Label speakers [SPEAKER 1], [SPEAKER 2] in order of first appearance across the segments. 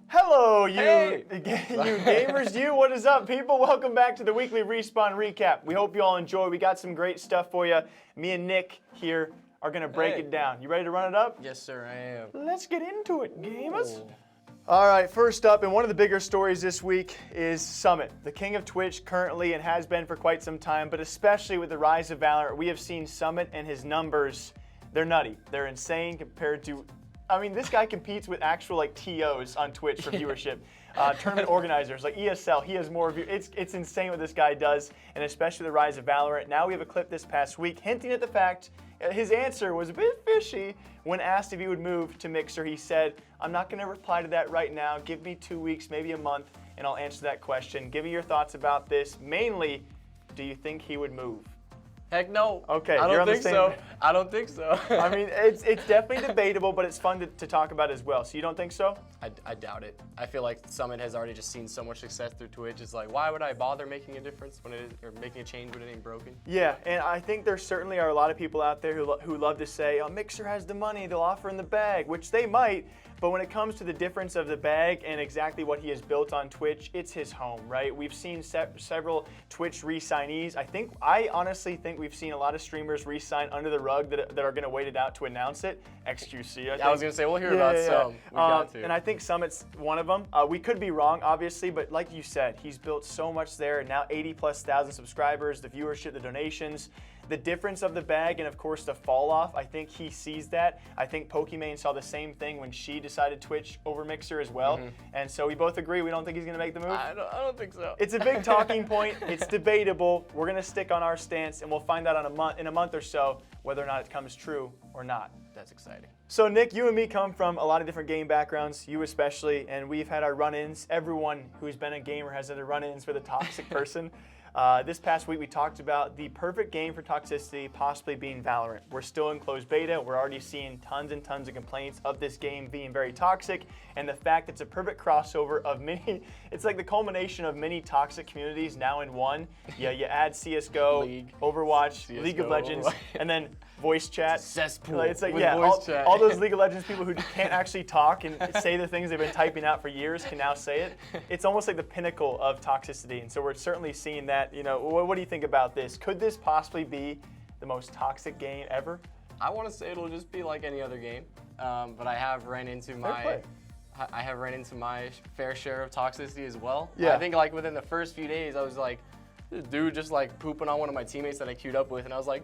[SPEAKER 1] Hello, you,
[SPEAKER 2] Hey.
[SPEAKER 1] you gamers, you. What is up, people? Welcome back to the weekly Respawn recap. We hope you all enjoy. We got some great stuff for you. Me and Nick here are going to break it down. You ready to run it up?
[SPEAKER 2] Yes, sir, I am.
[SPEAKER 1] Let's get into it, gamers.
[SPEAKER 2] Ooh.
[SPEAKER 1] All right, first up, and one of the bigger stories this week is Summit, the king of Twitch currently and has been for quite some time, but especially with the rise of Valorant, we have seen Summit and his numbers, they're nutty. They're insane compared to, I mean, this guy competes with actual like TOs on Twitch for viewership. Tournament organizers like ESL, he has more view. It's insane what this guy does, and especially the rise of Valorant. Now we have a clip this past week hinting at the fact his answer was a bit fishy when asked if he would move to Mixer. He said, "I'm not going to reply to that right now. Give me 2 weeks, maybe a month, and I'll answer that question." Give me your thoughts about this. Mainly, do you think he would move?
[SPEAKER 2] Heck no.
[SPEAKER 1] Okay,
[SPEAKER 2] I
[SPEAKER 1] you're
[SPEAKER 2] don't
[SPEAKER 1] on the
[SPEAKER 2] think
[SPEAKER 1] same-
[SPEAKER 2] so. I don't think so.
[SPEAKER 1] I mean, it's definitely debatable, but it's fun to talk about as well. So you don't think so?
[SPEAKER 2] I doubt it. I feel like Summit has already just seen so much success through Twitch. It's like, why would I bother making a difference when it is, or making a change when it ain't broken?
[SPEAKER 1] Yeah, and I think there certainly are a lot of people out there who love to say, "Oh, Mixer has the money, they'll offer in the bag," which they might. But when it comes to the difference of the bag and exactly what he has built on Twitch, it's his home, right? We've seen several Twitch re-signees. I honestly think we've seen a lot of streamers re-sign under the rug that are going to wait it out to announce it. XQC, I think.
[SPEAKER 2] I was going to say, we'll hear about some. We got to.
[SPEAKER 1] And I think Summit's one of them. We could be wrong, obviously, but like you said, he's built so much there. Now 80,000+ subscribers, the viewership, the donations. The difference of the bag and, of course, the fall off, I think he sees that. I think Pokimane saw the same thing when she decided Twitch over Mixer as well. And so we both agree we don't think he's going to make the move.
[SPEAKER 2] I don't think so.
[SPEAKER 1] It's a big talking point. It's debatable. We're going to stick on our stance, and we'll find out in a month or so whether or not it comes true or not.
[SPEAKER 2] That's exciting.
[SPEAKER 1] So, Nick, you and me come from a lot of different game backgrounds, you especially, and we've had our run-ins. Everyone who's been a gamer has had their run-ins with a toxic person. This past week, we talked about the perfect game for Toxicity possibly being Valorant. We're still in closed beta. We're already seeing tons and tons of complaints of this game being very toxic, and the fact it's a perfect crossover of many, it's like the culmination of many toxic communities now in one. Yeah, you add CSGO,
[SPEAKER 2] League,
[SPEAKER 1] Overwatch,
[SPEAKER 2] CS:GO.
[SPEAKER 1] League of Legends, and then voice chat.
[SPEAKER 2] Cesspool.
[SPEAKER 1] It's like,
[SPEAKER 2] with
[SPEAKER 1] yeah,
[SPEAKER 2] voice chat.
[SPEAKER 1] all those League of Legends people who can't actually talk and say the things they've been typing out for years can now say it. It's almost like the pinnacle of toxicity, and so we're certainly seeing that. You know, what do you think about this? Could this possibly be the most toxic game ever?
[SPEAKER 2] I want to say it'll just be like any other game, but I have ran into my fair share of toxicity as well.
[SPEAKER 1] Yeah.
[SPEAKER 2] I think like within the first few days, I was like, this dude just like pooping on one of my teammates that I queued up with, and I was like,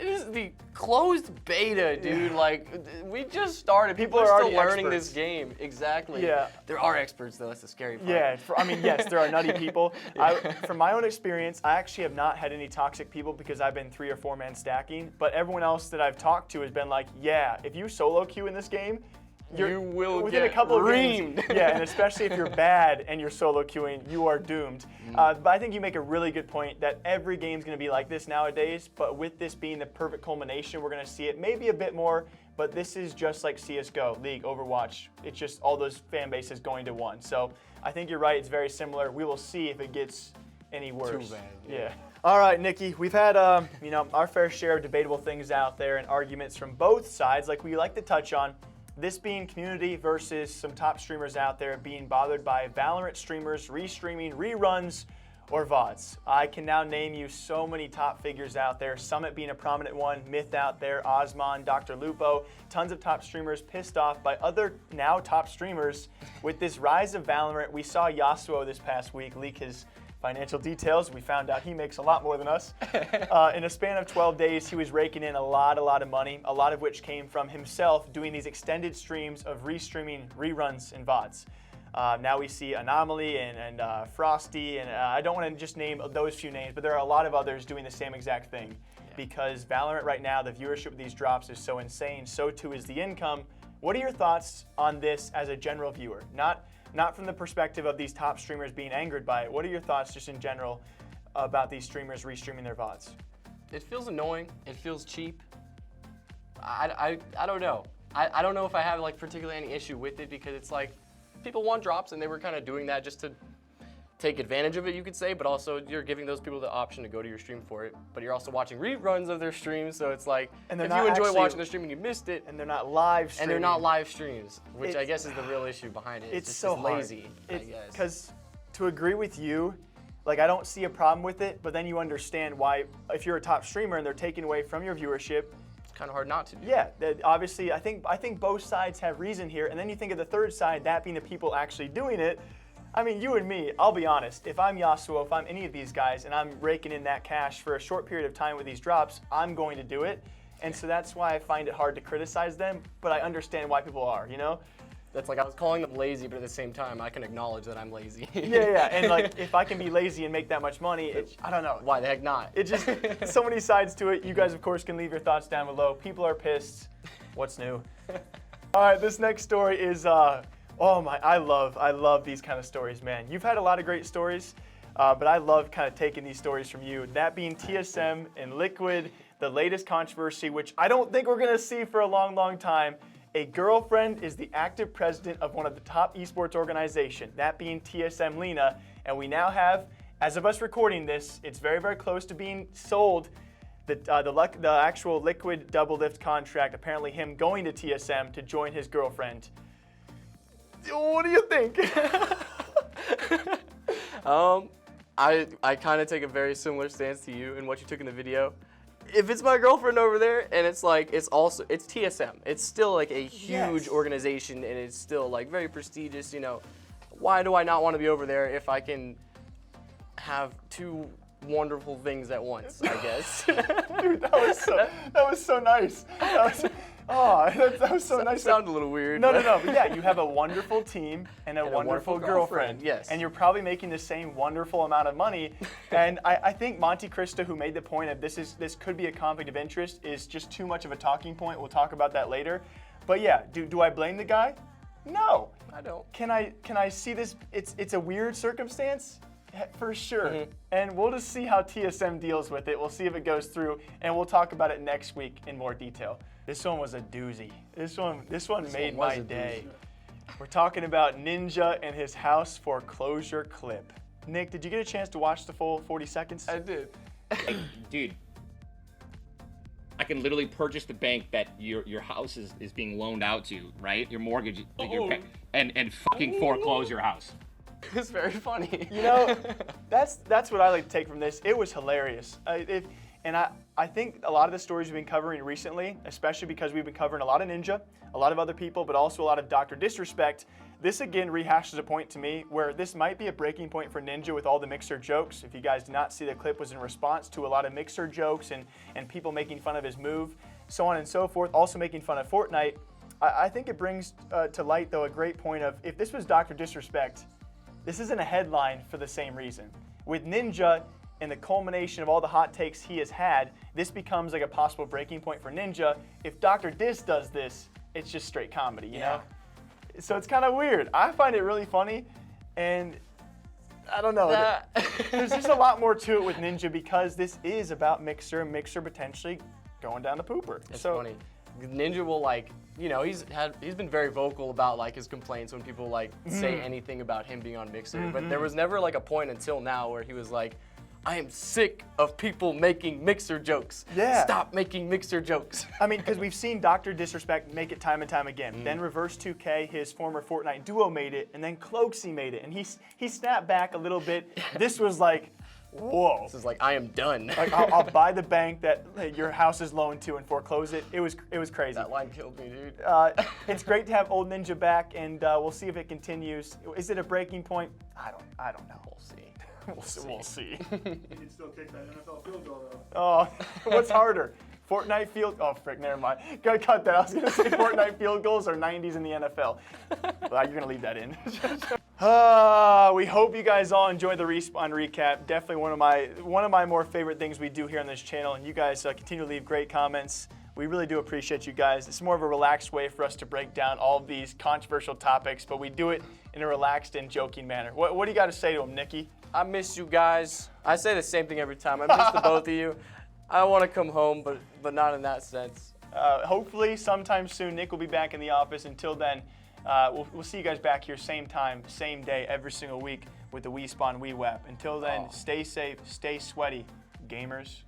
[SPEAKER 2] it is the closed beta, dude.
[SPEAKER 1] Yeah.
[SPEAKER 2] Like, we just started. People are
[SPEAKER 1] already
[SPEAKER 2] still learning
[SPEAKER 1] experts.
[SPEAKER 2] this game. Exactly.
[SPEAKER 1] Yeah.
[SPEAKER 2] There are experts, though. That's the scary part.
[SPEAKER 1] Yeah, I mean, yes, there are nutty people. From my own experience, I actually have not had any toxic people because I've been 3 or 4 man stacking, but everyone else that I've talked to has been like, yeah, if you solo queue in this game,
[SPEAKER 2] you will
[SPEAKER 1] within
[SPEAKER 2] get
[SPEAKER 1] a couple of
[SPEAKER 2] reamed.
[SPEAKER 1] games. Yeah, and especially if you're bad and you're solo queuing, you are doomed. But I think you make a really good point that every game's going to be like this nowadays, but with this being the perfect culmination, we're going to see it maybe a bit more, but this is just like CSGO, League, Overwatch. It's just all those fan bases going to one. So I think you're right, it's very similar. We will see if it gets any worse.
[SPEAKER 2] Too bad,
[SPEAKER 1] Yeah. All right, Nikki, we've had our fair share of debatable things out there and arguments from both sides like we like to touch on. This being community versus some top streamers out there being bothered by Valorant streamers restreaming reruns or VODs. I can now name you so many top figures out there, Summit being a prominent one, Myth out there, Osman, Dr. Lupo, tons of top streamers pissed off by other now top streamers with this rise of Valorant. We saw Yasuo this past week leak his financial details. We found out he makes a lot more than us. In a span of 12 days, he was raking in a lot of money, a lot of which came from himself doing these extended streams of restreaming reruns and VODs. Now we see Anomaly and Frosty, and I don't want to just name those few names, but there are a lot of others doing the same exact thing. Because Valorant right now, the viewership of these drops is so insane, so too is the income. What are your thoughts on this as a general viewer? Not from the perspective of these top streamers being angered by it. What are your thoughts just in general about these streamers restreaming their VODs?
[SPEAKER 2] It feels annoying. It feels cheap. I don't know. I don't know if I have like particularly any issue with it because it's like people want drops and they were kind of doing that just to take advantage of it, you could say, but also you're giving those people the option to go to your stream for it. But you're also watching reruns of their streams, so it's like,
[SPEAKER 1] And
[SPEAKER 2] if
[SPEAKER 1] they're
[SPEAKER 2] you
[SPEAKER 1] not
[SPEAKER 2] enjoy
[SPEAKER 1] actually-
[SPEAKER 2] watching the stream and you missed it,
[SPEAKER 1] And they're not live streaming.
[SPEAKER 2] and they're not live streams, which I
[SPEAKER 1] It's-
[SPEAKER 2] guess is the real issue behind it.
[SPEAKER 1] It's
[SPEAKER 2] just
[SPEAKER 1] so
[SPEAKER 2] it's
[SPEAKER 1] hard.
[SPEAKER 2] lazy, I guess.
[SPEAKER 1] Because to agree with you, like I don't see a problem with it, but then you understand why if you're a top streamer and they're taking away from your viewership,
[SPEAKER 2] It's kind of hard not to do.
[SPEAKER 1] yeah, that obviously I think both sides have reason here. And then you think of the third side, that being the people actually doing it. I mean, you and me, I'll be honest, if I'm Yasuo, if I'm any of these guys and I'm raking in that cash for a short period of time with these drops, I'm going to do it. And so that's why I find it hard to criticize them, but I understand why people are, you know?
[SPEAKER 2] That's like I was calling them lazy, but at the same time, I can acknowledge that I'm lazy.
[SPEAKER 1] Yeah, and like if I can be lazy and make that much money, I don't know.
[SPEAKER 2] Why the heck not?
[SPEAKER 1] It just, so many sides to it. You guys, of course, can leave your thoughts down below. People are pissed. What's new? All right, this next story is, oh my, I love these kind of stories, man. You've had a lot of great stories, but I love kind of taking these stories from you. That being TSM and Liquid, the latest controversy, which I don't think we're gonna see for a long, long time. A girlfriend is the active president of one of the top esports organization, that being TSM Lena, and we now have, as of us recording this, it's very, very close to being sold. The actual Liquid Doublelift contract, apparently him going to TSM to join his girlfriend. What do you think?
[SPEAKER 2] I kind of take a very similar stance to you in what you took in the video. If it's my girlfriend over there and it's like, it's TSM. It's still like a huge
[SPEAKER 1] Yes.
[SPEAKER 2] organization and it's still like very prestigious, you know. Why do I not want to be over there if I can have two wonderful things at once, I guess?
[SPEAKER 1] Dude, that was so nice. That was so nice.
[SPEAKER 2] That sounded a little weird.
[SPEAKER 1] No, but yeah, you have a wonderful team and a wonderful girlfriend.
[SPEAKER 2] Yes.
[SPEAKER 1] And you're probably making the same wonderful amount of money. And I think Monte Cristo, who made the point of this could be a conflict of interest, is just too much of a talking point. We'll talk about that later. But yeah, do I blame the guy? No.
[SPEAKER 2] I don't.
[SPEAKER 1] Can I see this? It's a weird circumstance. For sure. And we'll just see how TSM deals with it. We'll see if it goes through, and we'll talk about it next week in more detail. This one was a doozy. This one made my day. We're talking about Ninja and his house foreclosure clip. Nick, did you get a chance to watch the full 40 seconds?
[SPEAKER 2] I did.
[SPEAKER 3] Like, dude, I can literally purchase the bank that your house is being loaned out to, right? Your mortgage, and fucking foreclose your house.
[SPEAKER 2] It's very funny.
[SPEAKER 1] You know, that's what I like to take from this. It was hilarious. I think a lot of the stories we've been covering recently, especially because we've been covering a lot of Ninja, a lot of other people, but also a lot of Dr. Disrespect, this again rehashes a point to me where this might be a breaking point for Ninja with all the Mixer jokes. If you guys did not see, the clip was in response to a lot of Mixer jokes and people making fun of his move, so on and so forth, also making fun of Fortnite. I think it brings to light, though, a great point of if this was Dr. Disrespect, this isn't a headline for the same reason. With Ninja and the culmination of all the hot takes he has had, this becomes like a possible breaking point for Ninja. If Dr. Dis does this, it's just straight comedy, you know? So it's kind of weird. I find it really funny, and I don't know. There's just a lot more to it with Ninja because this is about Mixer potentially going down the pooper.
[SPEAKER 2] It's funny. Ninja will he's been very vocal about like his complaints when people like say anything about him being on Mixer, but there was never like a point until now where he was like, I am sick of people making Mixer jokes.
[SPEAKER 1] Yeah.
[SPEAKER 2] Stop making Mixer jokes.
[SPEAKER 1] I mean, because we've seen Dr. Disrespect make it time and time again. Then Reverse 2K, his former Fortnite duo, made it, and then Cloaksy made it, and he snapped back a little bit. This was like, whoa.
[SPEAKER 2] This is like, I am done.
[SPEAKER 1] Like, I'll buy the bank that your house is loaned to and foreclose it. It was crazy.
[SPEAKER 2] That line killed me, dude.
[SPEAKER 1] It's great to have old Ninja back, and we'll see if it continues. Is it a breaking point? I don't know.
[SPEAKER 2] We'll see.
[SPEAKER 1] We'll see.
[SPEAKER 4] You can still kick that NFL field goal though.
[SPEAKER 1] Oh, what's harder? Fortnite field? Oh, frick, never mind. Gotta cut that. I was gonna say Fortnite field goals are 90s in the NFL. Well, you're gonna leave that in. We hope you guys all enjoyed the Respawn recap. Definitely one of my more favorite things we do here on this channel, and you guys continue to leave great comments. We really do appreciate you guys. It's more of a relaxed way for us to break down all of these controversial topics, but we do it in a relaxed and joking manner. What do you got to say to them, Nikki?
[SPEAKER 2] I miss you guys. I say the same thing every time. I miss the both of you. I want to come home, but not in that sense.
[SPEAKER 1] Hopefully sometime soon Nick will be back in the office. Until then, we'll see you guys back here same time, same day, every single week. with the We Spawn We Web. Until then, stay safe, stay sweaty, gamers.